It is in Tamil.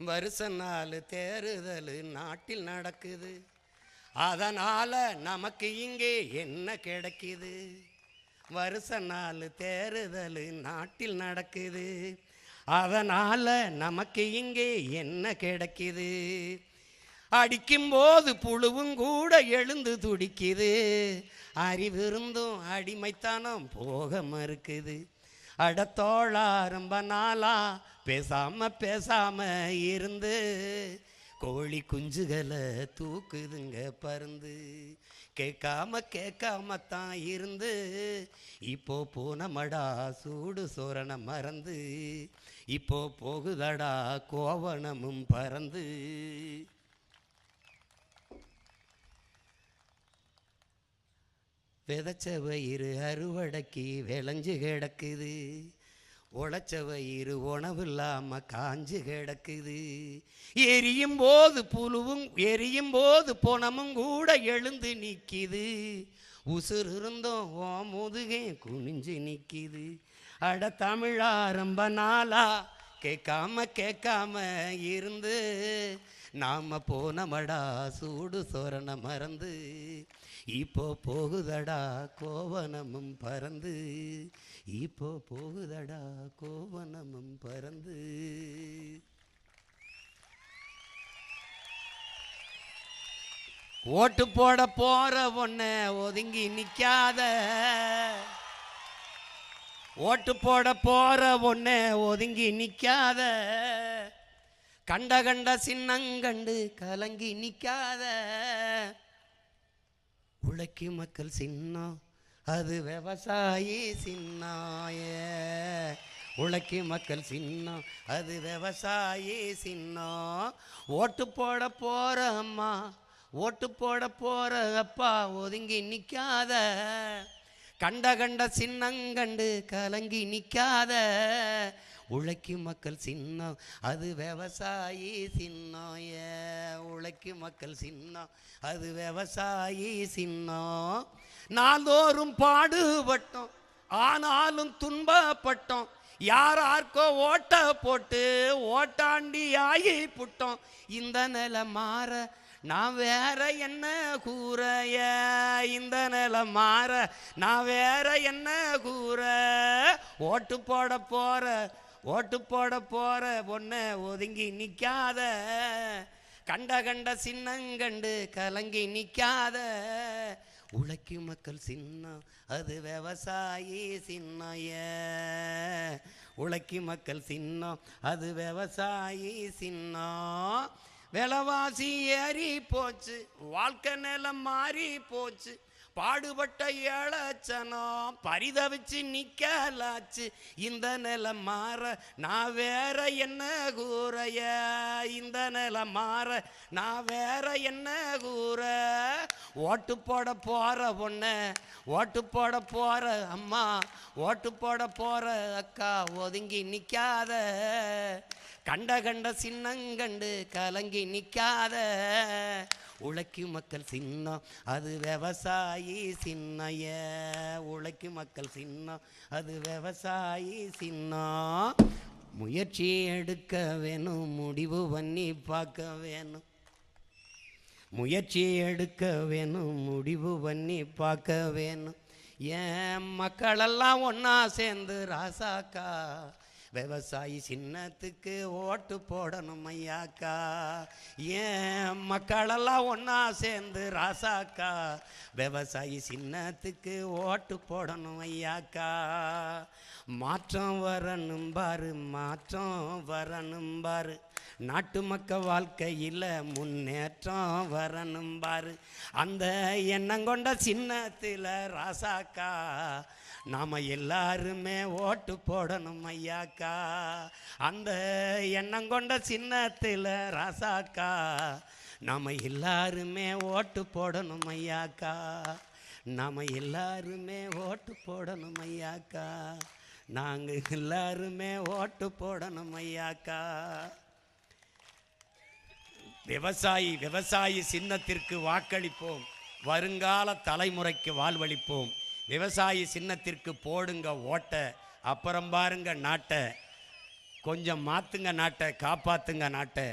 வருஷ நாள் தேறுதல் நாட்டில் நடக்குது, அதனால நமக்கு இங்கே என்ன கிடைக்குது? வருஷ நாள் தேறுதல் நாட்டில் நடக்குது, அதனால நமக்கு இங்கே என்ன கிடைக்குது? அடிக்கும்போது புழுவும் கூட எழுந்து துடிக்குது, அறிவிருந்தும் அடிமைத்தனம் போக மறுக்குது. அடத்தோளா ரொம்ப நாளா பேசாம இருந்து கோழி குஞ்சுகளை தூக்குதுங்க பருந்து. கேட்காம தான் இருந்து இப்போ போனமடா சூடு சோரண மறந்து, இப்போ போகுதடா கோவணமும் பறந்து. விதைச்ச வயிறு அறுவடைக்கு விளைஞ்சு கிடக்குது, உழைச்ச வயிறு உணவு இல்லாம காஞ்சு கிடக்குது. எரியும் போது புழுவும் எரியும் போது பொணமும் கூட எழுந்து நிற்கிது, உசுர் இருந்தோம் ஓ முதுகே குனிஞ்சு நிற்கிது. அட தமிழா ரொம்ப நாளா கேட்காம இருந்து நாம போனமடா சூடு சோரண மறந்து, இப்போ போகுதடா கோவணமும் பறந்து, இப்போ போகுதடா கோவணமும் பறந்து. ஓட்டு போட போற ஒன்ன ஒதுங்கி நிக்காத, ஓட்டு போட போற ஒன்ன ஒதுங்கி நிக்காத, கண்ட சின்னங்கண்டு கலங்கி நிக்காத. உழைக்கு மக்கள் சின்னம் அது விவசாயி சின்னாய, உழைக்கு மக்கள் சின்னம் அது விவசாயி சின்னம். ஓட்டு போட போற அம்மா ஓட்டு போட போற அப்பா ஒதுங்கி நிற்காத, கண்ட சின்னங்கண்டு கலங்கி நிற்காத. உழைக்கும் மக்கள் சின்னம் அது விவசாயி சின்னம், உழைக்கும் மக்கள் சின்னம் அது விவசாயி சின்னம். நாள்தோறும் பாடுபட்டோம் ஆனாலும் துன்பப்பட்டோம், யாரார்க்கோ ஓட்ட போட்டு ஓட்டாண்டி ஆகி புட்டோம். இந்த நிலை மாற நான் வேற என்ன கூறைய, இந்த நிலை மாற நான் வேற என்ன கூற. ஓட்டு போட போற பொண்ண ஒதுங்கி நிற்காத, கண்ட சின்னங்கண்டு கலங்கி நிற்காத. உழைக்கும் மக்கள் சின்னம் அது விவசாயி சின்னம், உழைக்கும் மக்கள் சின்னம் அது விவசாயி சின்னம். விலைவாசி ஏறி போச்சு, வாழ்க்கை நிலம் மாறி போச்சு, பாடுபட்ட ஏழச்சனம் பரிதவிச்சு நிக்கலாச்சு. இந்த நிலை மாற நான் வேற என்ன கூறைய, இந்த நிலை மாற நான் வேற என்ன கூற. ஓட்டு போட போற பொண்ண ஓட்டு போட போற அம்மா ஓட்டு போட போற அக்கா ஒதுங்கி நிக்காத, கண்ட சின்னங்கண்டு கலங்கி நிக்காத. உழைக்கும் மக்கள் சின்னம் அது விவசாயி சின்னைய, உழைக்கும் மக்கள் சின்னம் அது விவசாயி சின்னம். முயற்சி எடுக்க வேணும், முடிவு பண்ணி பார்க்க வேணும், முயற்சி எடுக்க வேணும், முடிவு பண்ணி பார்க்க வேணும். ஏன் மக்களெல்லாம் ஒன்றா சேர்ந்து ராசாக்கா விவசாயி சின்னத்துக்கு ஓட்டு போடணும் ஐயாக்கா. ஏன் மக்களெல்லாம் ஒன்றா சேர்ந்து ராசாக்கா விவசாயி சின்னத்துக்கு ஓட்டு போடணும் ஐயாக்கா. மாற்றம் வரணும் பாரு, மாற்றம் வரணும் பாரு, நாட்டு மக்கள் வாழ்க்கையில் முன்னேற்றம் வரணும் பாரு. அந்த எண்ணம் கொண்ட சின்னத்தில் ராசாக்கா நாம் எல்லாருமே ஓட்டு போடணும் ஐயாக்கா. அந்த எண்ணம் கொண்ட சின்னத்தில் ராசாக்கா நாம் எல்லாருமே ஓட்டு போடணும் ஐயாக்கா, நாம் எல்லாருமே ஓட்டு போடணும் ஐயாக்கா, நாங்கள் எல்லாருமே ஓட்டு போடணும் ஐயாக்கா. விவசாயி சின்னத்திற்கு வாக்களிப்போம், வருங்கால தலைமுறைக்கு வாழ்வளிப்போம். விவசாயி சின்னத்திற்கு போடுங்க ஓட்ட, அப்புறம் பாருங்க நாட்டை. கொஞ்சம் மாத்துங்க நாட்டை, காப்பாத்துங்க நாட்டை.